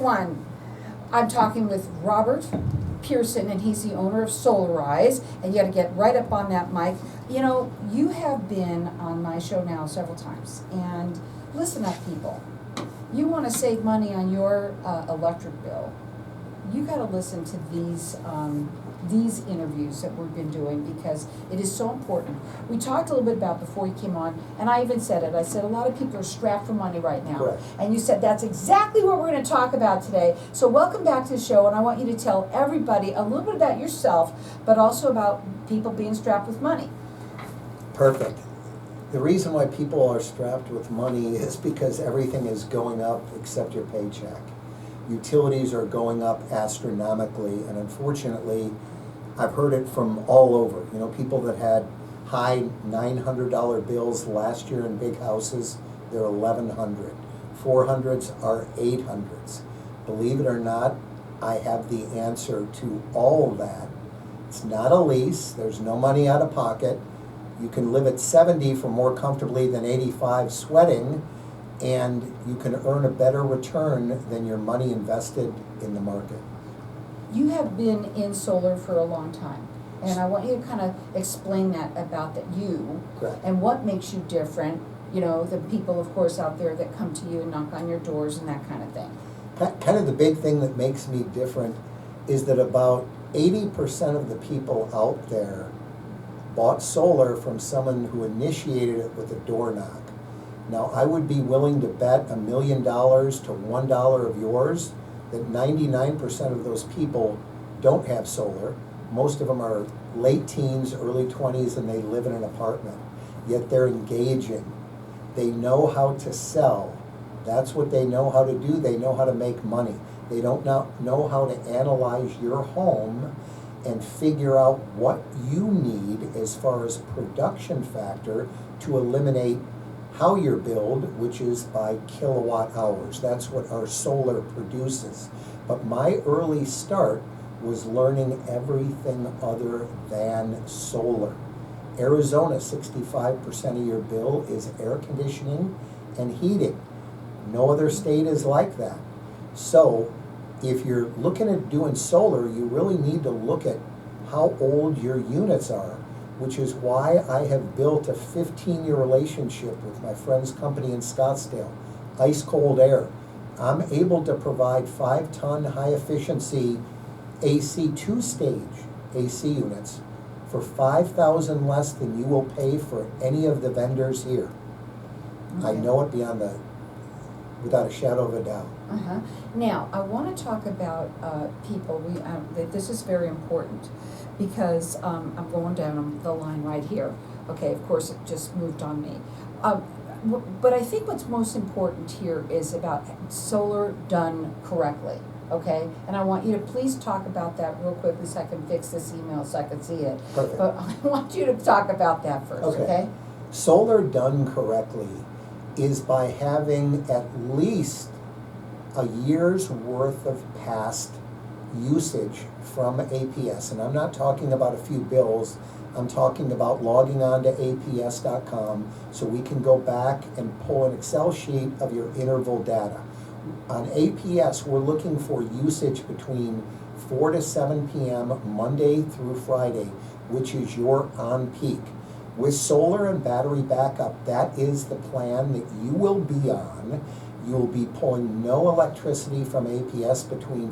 everyone. I'm talking with Robert Pearson, and he's the owner of Solarize, and you got to get right up on that mic. You know, you have been on my show now several times, and listen up, people. You want to save money on your electric bill, you got to listen to these interviews that we've been doing, because it is so important. We talked a little bit about before you came on, and I even said it. I said a lot of people are strapped for money right now. Correct. And you said that's exactly what we're going to talk about today. So welcome back to the show, and I want you to tell everybody a little bit about yourself, but also about people being strapped with money. Perfect. The reason why people are strapped with money is because everything is going up except your paycheck. Utilities are going up astronomically, and unfortunately, I've heard it from all over. You know, people that had high $900 bills last year in big houses, they're $1,100. 400s are 800s. Believe it or not, I have the answer to all of that. It's not a lease. There's no money out of pocket. You can live at 70 for more comfortably than 85 sweating, and you can earn a better return than your money invested in the market. You have been in solar for a long time, and I want you to kind of explain that about you. Correct. And what makes you different. You know, the people, of course, out there that come to you and knock on your doors and that kind of thing. Kind of the big thing that makes me different is that about 80% of the people out there bought solar from someone who initiated it with a door knock. Now, I would be willing to bet $1 million to $1 of yours that 99% of those people don't have solar. Most of them are late teens, early 20s, and they live in an apartment. Yet they're engaging. They know how to sell. That's what they know how to do. They know how to make money. They don't know how to analyze your home and figure out what you need as far as production factor to eliminate how you're billed, which is by kilowatt hours. That's what our solar produces. But my early start was learning everything other than solar. Arizona, 65% of your bill is air conditioning and heating. No other state is like that. So if you're looking at doing solar, you really need to look at how old your units are, which is why I have built a 15-year relationship with my friend's company in Scottsdale, Ice Cold Air. I'm able to provide 5-ton high-efficiency AC 2-stage AC units for $5,000 less than you will pay for any of the vendors here. Okay. I know it without a shadow of a doubt. Uh-huh. Now, I want to talk about people. This is very important, because I'm going down the line right here. Okay, of course, it just moved on me. But I think what's most important here is about solar done correctly. Okay, and I want you to please talk about that real quickly so I can fix this email so I can see it. Perfect. But I want you to talk about that first, okay? Solar done correctly is by having at least a year's worth of past usage from APS. And I'm not talking about a few bills. I'm talking about logging on to APS.com so we can go back and pull an Excel sheet of your interval data. On APS, we're looking for usage between 4 to 7 p.m. Monday through Friday, which is your on-peak. With solar and battery backup, that is the plan that you will be on. You'll be pulling no electricity from APS between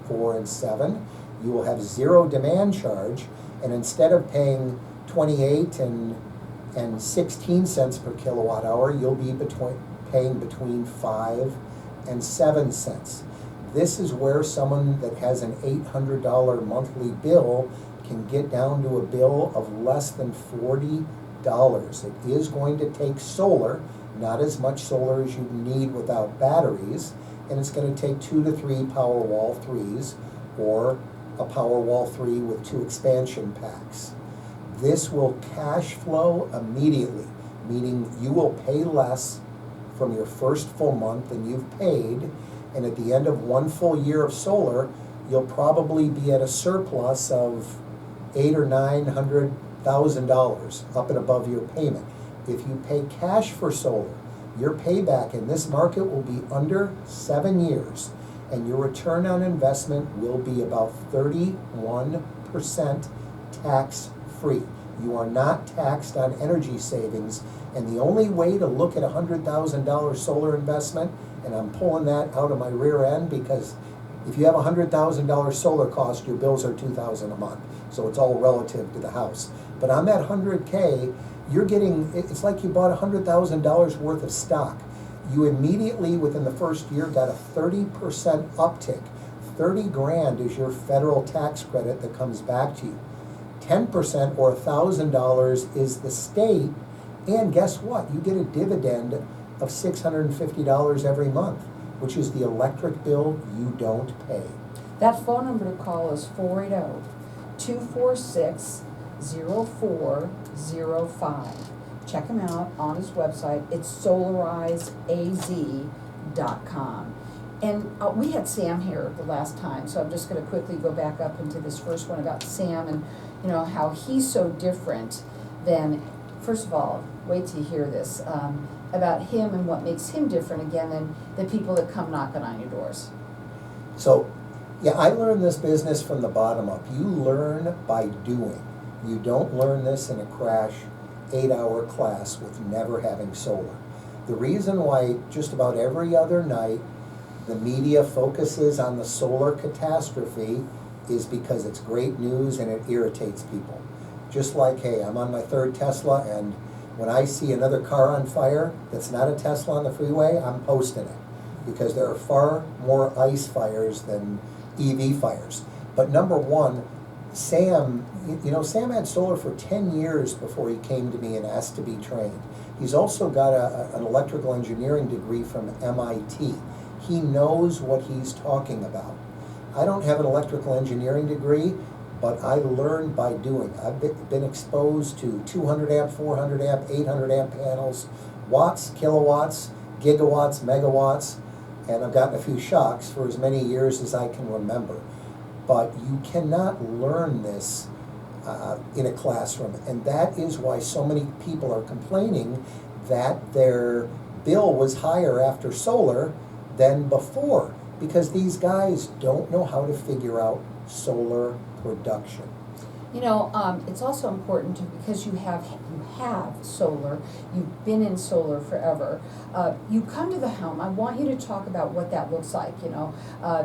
4 and 7. You will have zero demand charge, and instead of paying 28 and 16 cents per kilowatt hour, you'll be paying between 5 and 7 cents. This is where someone that has an $800 monthly bill can get down to a bill of less than $40. It is going to take solar, not as much solar as you need without batteries, and it's going to take 2 to 3 Powerwall 3s or a Powerwall 3 with 2 expansion packs. This will cash flow immediately, meaning you will pay less from your first full month than you've paid, and at the end of 1 full year of solar, you'll probably be at a surplus of $800,000 or $900,000 up and above your payment. If you pay cash for solar, your payback in this market will be under 7 years, and your return on investment will be about 31% tax-free. You are not taxed on energy savings, and the only way to look at a $100,000 solar investment, and I'm pulling that out of my rear end because if you have a $100,000 solar cost, your bills are $2,000 a month, so it's all relative to the house. But on that 100K, you're getting, it's like you bought $100,000 worth of stock. You immediately, within the first year, got a 30% uptick. 30 grand is your federal tax credit that comes back to you. 10% or $1,000 is the state, and guess what? You get a dividend of $650 every month, which is the electric bill you don't pay. That phone number to call is 480-246-0405. Check him out on his website. It's solarizeaz.com. And we had Sam here the last time, so I'm just going to quickly go back up into this first one about Sam and how he's so different than, first of all, wait till you hear this, about him and what makes him different again than the people that come knocking on your doors. So, yeah, I learned this business from the bottom up. You learn by doing. You don't learn this in a crash 8-hour class with never having solar. The reason why just about every other night the media focuses on the solar catastrophe is because it's great news and it irritates people. Just like, hey, I'm on my 3rd Tesla, and when I see another car on fire that's not a Tesla on the freeway, I'm posting it, because there are far more ice fires than EV fires. But number one, Sam, Sam had solar for 10 years before he came to me and asked to be trained. He's also got an electrical engineering degree from MIT. He knows what he's talking about. I don't have an electrical engineering degree, but I learned by doing. I've been exposed to 200 amp, 400 amp, 800 amp panels, watts, kilowatts, gigawatts, megawatts, and I've gotten a few shocks for as many years as I can remember. But you cannot learn this in a classroom, and that is why so many people are complaining that their bill was higher after solar than before, because these guys don't know how to figure out solar production. It's also important because you have solar, you've been in solar forever. You come to the home, I want you to talk about what that looks like,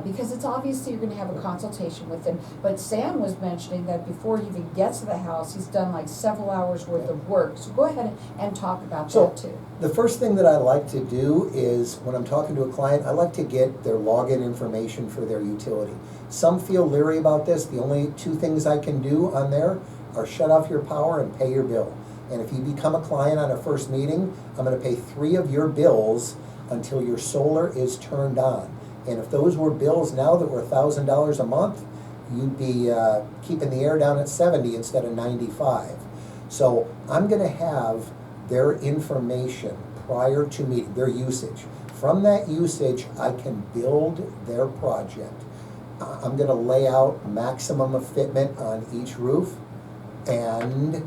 because it's obviously you're going to have a consultation with him. But Sam was mentioning that before he even gets to the house, he's done like several hours worth of work. So go ahead and talk about that too. The first thing that I like to do is, when I'm talking to a client, I like to get their login information for their utility. Some feel leery about this. The only 2 things I can do on there are shut off your power and pay your bill. And if you become a client on a first meeting, I'm going to pay 3 of your bills until your solar is turned on. And if those were bills now that were $1,000 a month, you'd be keeping the air down at 70 instead of 95. So I'm going to have their information prior to meeting, their usage. From that usage, I can build their project. I'm going to lay out maximum of fitment on each roof, and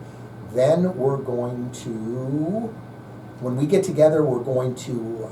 then we're going to, when we get together, we're going to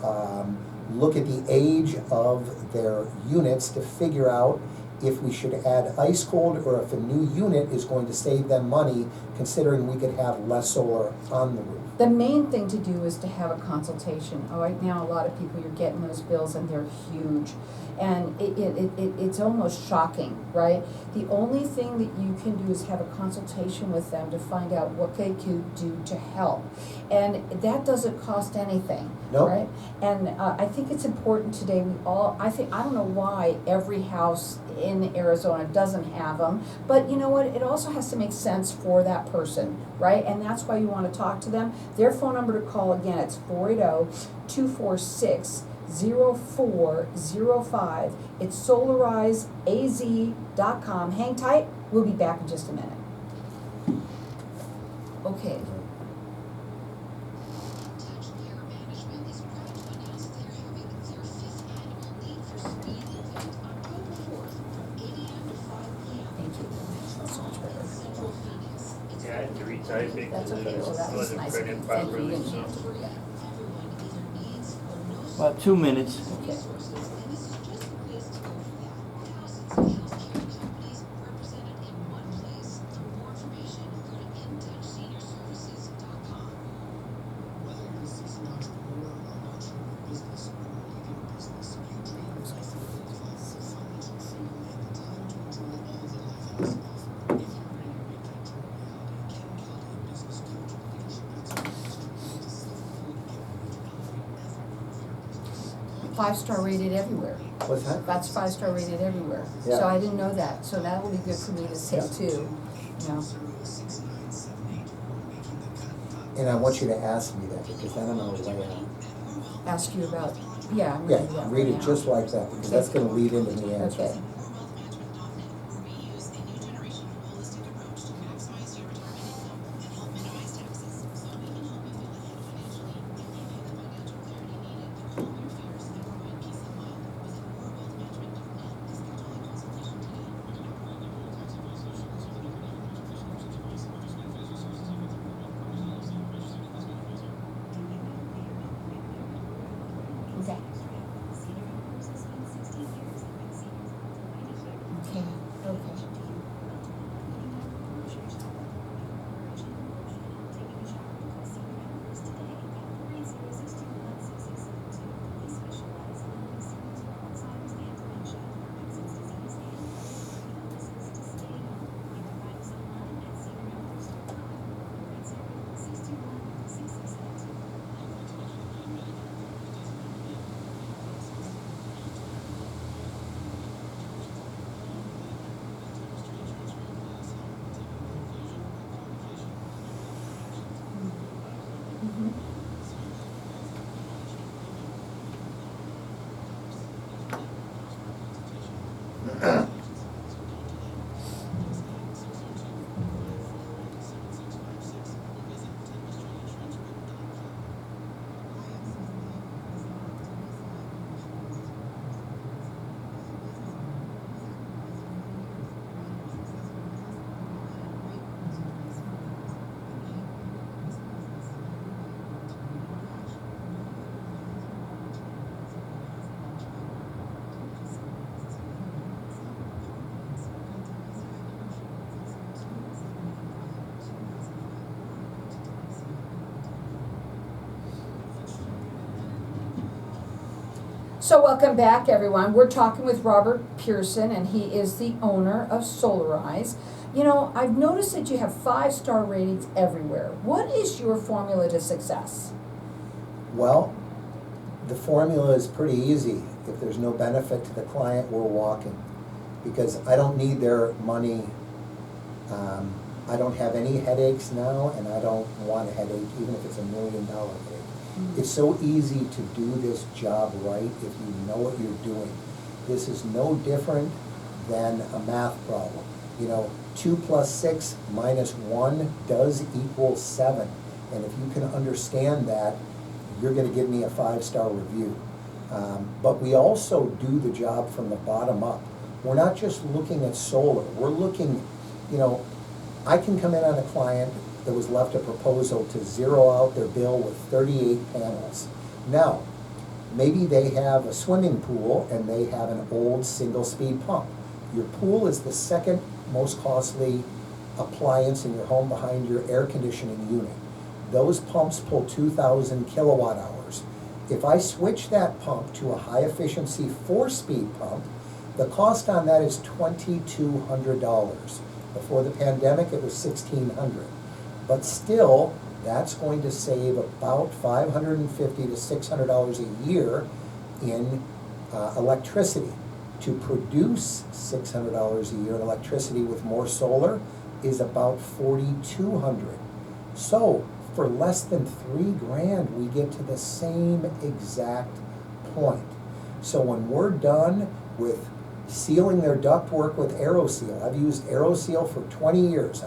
look at the age of their units to figure out if we should add ice cold or if a new unit is going to save them money, considering we could have less solar on the roof. The main thing to do is to have a consultation. Right now, a lot of people, you're getting those bills and they're huge. And it's almost shocking, right? The only thing that you can do is have a consultation with them to find out what they could do to help. And that doesn't cost anything, Nope. right? And I think it's important today, I don't know why every house in Arizona doesn't have them, but you know what? It also has to make sense for that person, right? And that's why you want to talk to them. Their phone number to call, again, it's 480-246-0405. It's solarizeaz.com. Hang tight. We'll be back in just a minute. Okay. Thank you. That's so much better. Yeah, I had to retype it That's because okay. Well, that it was wasn't nice of you. printed Thank you. properly, You didn't so. have to do that. About 2 minutes. Okay. 5-star rated everywhere. What's that? That's 5-star rated everywhere. Yeah. So I didn't know that, so that will be good for me to say Yeah. too, you know. And I want you to ask me that, because then I'm gonna lay out. Ask you about, yeah, I'm Yeah, reading that read right it now. just like that, because that's gonna lead into the answer. Okay. Okay. Okay, okay. Mhm. So welcome back, everyone. We're talking with Robert Pearson, and he is the owner of Solarize. You know, I've noticed that you have 5-star ratings everywhere. What is your formula to success? Well, the formula is pretty easy. If there's no benefit to the client, we're walking. Because I don't need their money. I don't have any headaches now, and I don't want a headache, even if it's $1 million headache. It's so easy to do this job right if you know what you're doing. This is no different than a math problem. You know, 2 plus 6 minus 1 does equal 7. And if you can understand that, you're gonna give me a 5-star review. But we also do the job from the bottom up. We're not just looking at solar. We're looking, you know, I can come in on a client that was left a proposal to zero out their bill with 38 panels. Now, maybe they have a swimming pool and they have an old single-speed pump. Your pool is the second most costly appliance in your home behind your air conditioning unit. Those pumps pull 2,000 kilowatt hours. If I switch that pump to a high-efficiency 4-speed pump, the cost on that is $2,200. Before the pandemic, it was $1,600. But still, that's going to save about $550 to $600 a year in electricity. To produce $600 a year in electricity with more solar is about $4,200. So for less than $3,000, we get to the same exact point. So when we're done with sealing their ductwork with AeroSeal, I've used AeroSeal for 20 years.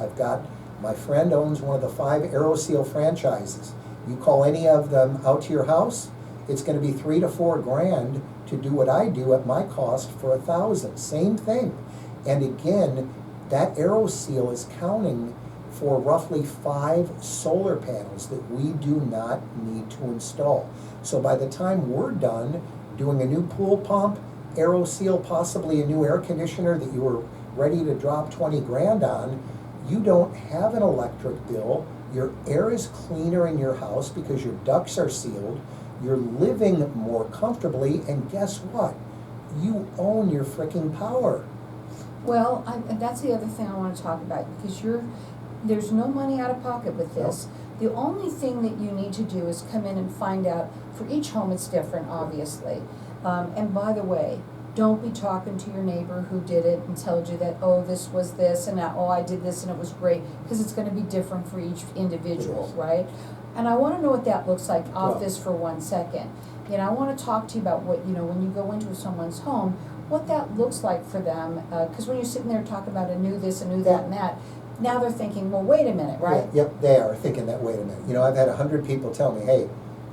My friend owns one of the 5 AeroSeal franchises. You call any of them out to your house, it's going to be $3,000 to $4,000 to do what I do at my cost for $1,000. Same thing. And again, that AeroSeal is counting for roughly 5 solar panels that we do not need to install. So by the time we're done doing a new pool pump, AeroSeal, possibly a new air conditioner that you were ready to drop 20 grand on, you don't have an electric bill. Your air is cleaner in your house because your ducts are sealed. You're living more comfortably, and guess what? You own your freaking power. Well, and that's the other thing I want to talk about, because there's no money out of pocket with this. The only thing that you need to do is come in and find out, for each home it's different, obviously, And by the way, don't be talking to your neighbor who did it and told you that, oh, this was this, and that, oh, I did this and it was great, because it's gonna be different for each individual, Yes. right? And I wanna know what that looks like off Well- this for 1 second. You know, I wanna talk to you about what, you know, when you go into someone's home, what that looks like for them, cause when you're sitting there talking about a new this, a new that, and that, now they're thinking, well, wait a minute, right? Yeah, yep, they are thinking that, wait a minute. You know, I've had 100 people tell me, hey,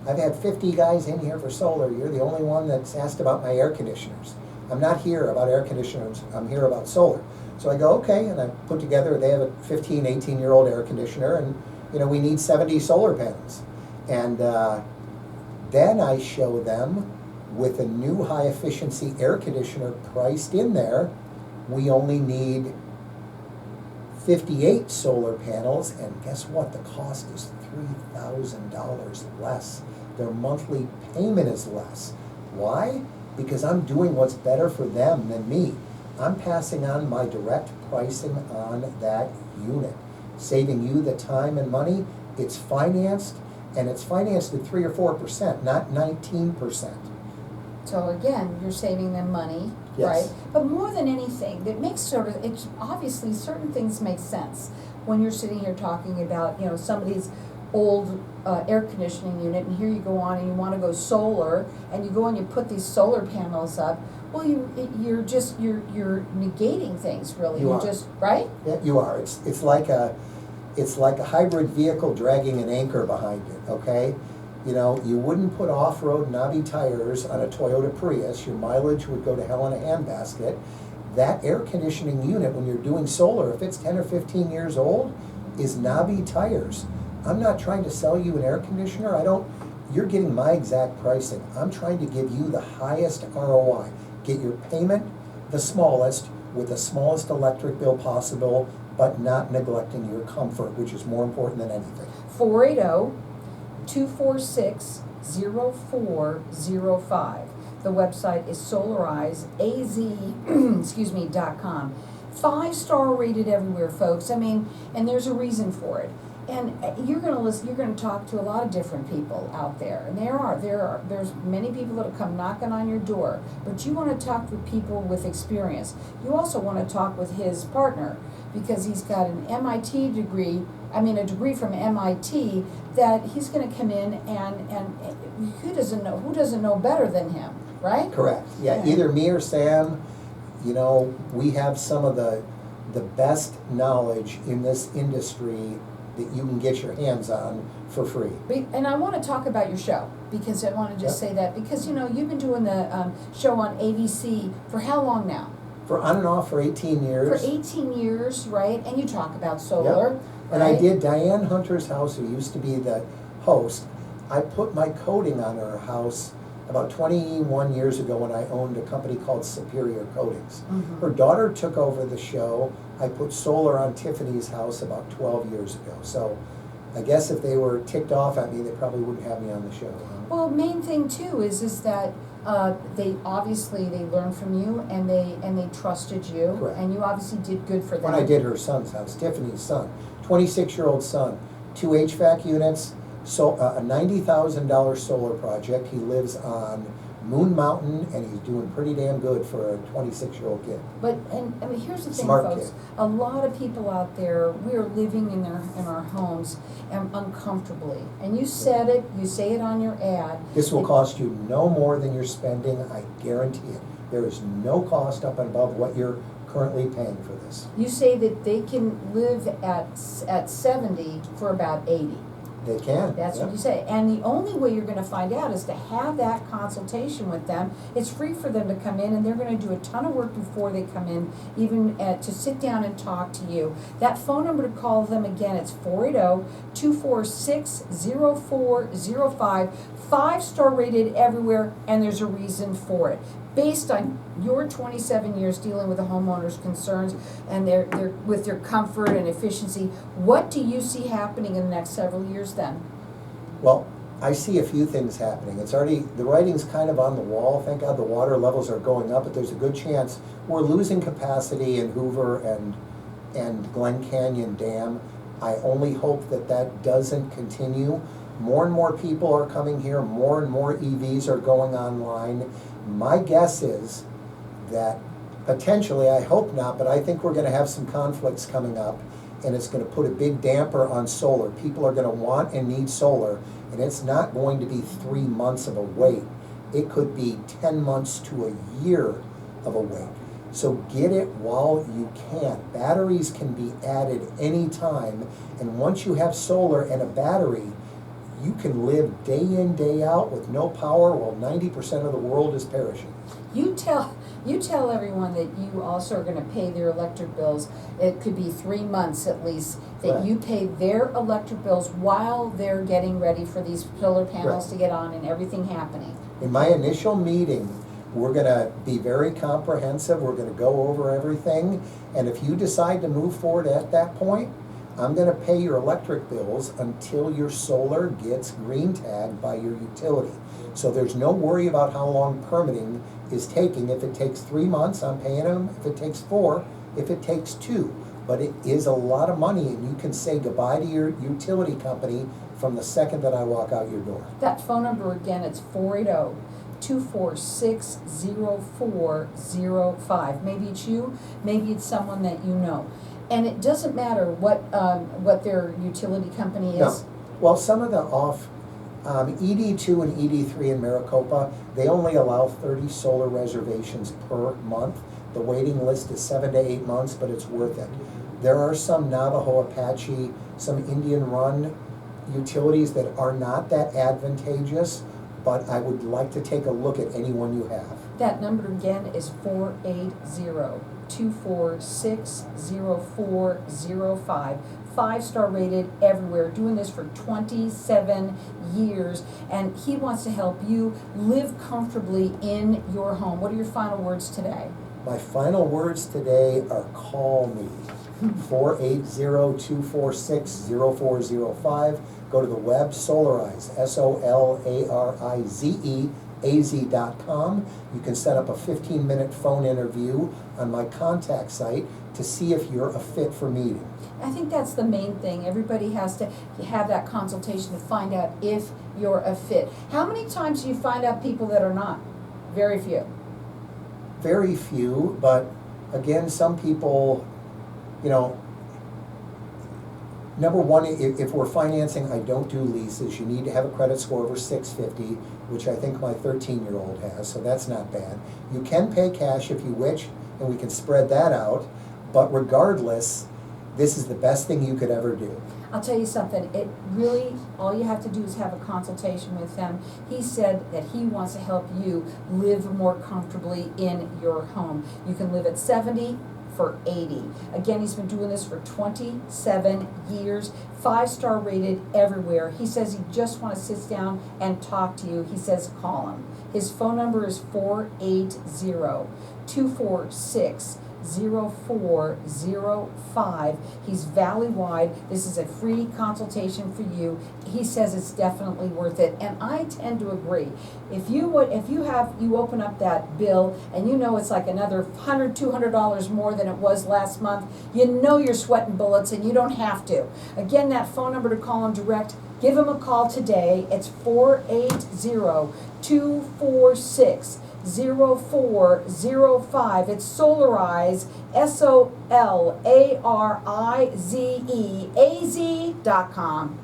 I've had 50 guys in here for solar, you're the only one that's asked about my air conditioners. I'm not here about air conditioners, I'm here about solar. So I go, okay, and I put together, they have a 15, 18-year-old air conditioner, and, you know, we need 70 solar panels. And then I show them with a new high-efficiency air conditioner priced in there, we only need 58 solar panels, and guess what? The cost is $3,000 less. Their monthly payment is less. Why? Because I'm doing what's better for them than me. I'm passing on my direct pricing on that unit, saving you the time and money. It's financed, and it's financed at 3 or 4%, not 19%. So again, you're saving them money, right? Yes. But more than anything, it makes it's obviously certain things make sense when you're sitting here talking about, you know, somebody's old air conditioning unit, and here you go on and you want to go solar, and you go and you put these solar panels up. Well, you're negating things, really. You You're are. just, right? Yeah, you are. It's like a hybrid vehicle dragging an anchor behind it, okay? You know, you wouldn't put off-road knobby tires on a Toyota Prius. Your mileage would go to hell in a handbasket. That air conditioning unit, when you're doing solar, if it's 10 or 15 years old, is knobby tires. I'm not trying to sell you an air conditioner. You're getting my exact pricing. I'm trying to give you the highest ROI. Get your payment the smallest with the smallest electric bill possible, but not neglecting your comfort, which is more important than anything. 480-246-0405. The website is Solarize AZ.com. 5-star rated everywhere, folks. I mean, and there's a reason for it. And you're going to listen. You're going to talk to a lot of different people out there, and there's many people that will come knocking on your door. But you want to talk with people with experience. You also want to talk with his partner, because he's got an MIT degree. I mean, a degree from MIT that he's going to come in and who doesn't know better than him, right? Correct. Yeah, either me or Sam. You know, we have some of the best knowledge in this industry that you can get your hands on for free. And I want to talk about your show, because I want to just Yep. say that, because, you know, you've been doing the show on ABC for how long now? For on and off for 18 years. For 18 years, right? And you talk about solar, Yep. And I right? did Diane Hunter's house, who used to be the host. I put my coating on her house about 21 years ago when I owned a company called Superior Coatings. Mhm. Her daughter took over the show. I put solar on Tiffany's house about 12 years ago. So I guess if they were ticked off at me, they probably wouldn't have me on the show. Huh? Well, main thing too is that they learned from you, and they trusted you, Correct. and you obviously did good for them. When I did her son's house, Tiffany's son, 26-year-old son, 2 HVAC units, so a $90,000 solar project. He lives on Moon Mountain, and he's doing pretty damn good for a 26-year-old kid. But I mean, here's the thing, Smart folks. kid. A lot of people out there, we are living in our homes and uncomfortably. And you said it. You say it on your ad. This will cost you no more than you're spending, I guarantee it. There is no cost up and above what you're currently paying for this. You say that they can live at 70 for about 80. They can. That's yeah. what you say. And the only way you're going to find out is to have that consultation with them. It's free for them to come in, and they're going to do a ton of work before they come in, even to sit down and talk to you. That phone number to call them again, it's 480-246-0405. 5-star rated everywhere, and there's a reason for it. Based on your 27 years dealing with the homeowners' concerns and their with their comfort and efficiency, what do you see happening in the next several years then? Well, I see a few things happening. It's already, the writing's kind of on the wall. Thank God the water levels are going up, but there's a good chance we're losing capacity in Hoover and Glen Canyon Dam. I only hope that doesn't continue. More and more people are coming here. More and more EVs are going online. My guess is that potentially, I hope not, but I think we're gonna have some conflicts coming up, and it's gonna put a big damper on solar. People are gonna want and need solar, and it's not going to be 3 months of a wait. It could be 10 months to a year of a wait. So get it while you can. Batteries can be added anytime, and once you have solar and a battery, you can live day in, day out with no power while 90% of the world is perishing. You tell everyone that you also are gonna pay their electric bills. It could be 3 months at least, that Right. you pay their electric bills while they're getting ready for these solar panels Right. to get on and everything happening. In my initial meeting, we're gonna be very comprehensive, we're gonna go over everything, and if you decide to move forward at that point, I'm gonna pay your electric bills until your solar gets green tagged by your utility. So there's no worry about how long permitting is taking. If it takes 3 months, I'm paying them. If it takes 4, if it takes 2. But it is a lot of money, and you can say goodbye to your utility company from the second that I walk out your door. That phone number again, it's 480-246-0405. Maybe it's you, maybe it's someone that you know. And it doesn't matter what their utility company No. is. Well, some of the ED2 and ED3 in Maricopa, they only allow 30 solar reservations per month. The waiting list is 7 to 8 months, but it's worth it. There are some Navajo, Apache, some Indian-run utilities that are not that advantageous, but I would like to take a look at any one you have. That number again is 480-246-0405. 5-star rated everywhere, doing this for 27 years, and he wants to help you live comfortably in your home. What are your final words today? My final words today are call me. 480-246-0405. Go to the web, Solarize, SOLARIZE, az.com. You can set up a 15-minute phone interview on my contact site to see if you're a fit for meeting. I think that's the main thing. Everybody has to have that consultation to find out if you're a fit. How many times do you find out people that are not? Very few. Very few, but again, some people, you know, number one, if we're financing, I don't do leases. You need to have a credit score over 650, which I think my 13-year-old has, so that's not bad. You can pay cash if you wish, and we can spread that out, but regardless, this is the best thing you could ever do. I'll tell you something, it really, all you have to do is have a consultation with him. He said that he wants to help you live more comfortably in your home. You can live at 70 for 80. Again, he's been doing this for 27 years, 5-star rated everywhere. He says he just wants to sit down and talk to you. He says call him. His phone number is 480-246-0405. He's valley-wide. This is a free consultation for you. He says it's definitely worth it, and I tend to agree. If you open up that bill and you know it's like another $100, $200 more than it was last month, you know you're sweating bullets and you don't have to. Again, that phone number to call him direct, give him a call today. It's 480-246-0405. It's Solarize, SOLARIZE, AZ.com.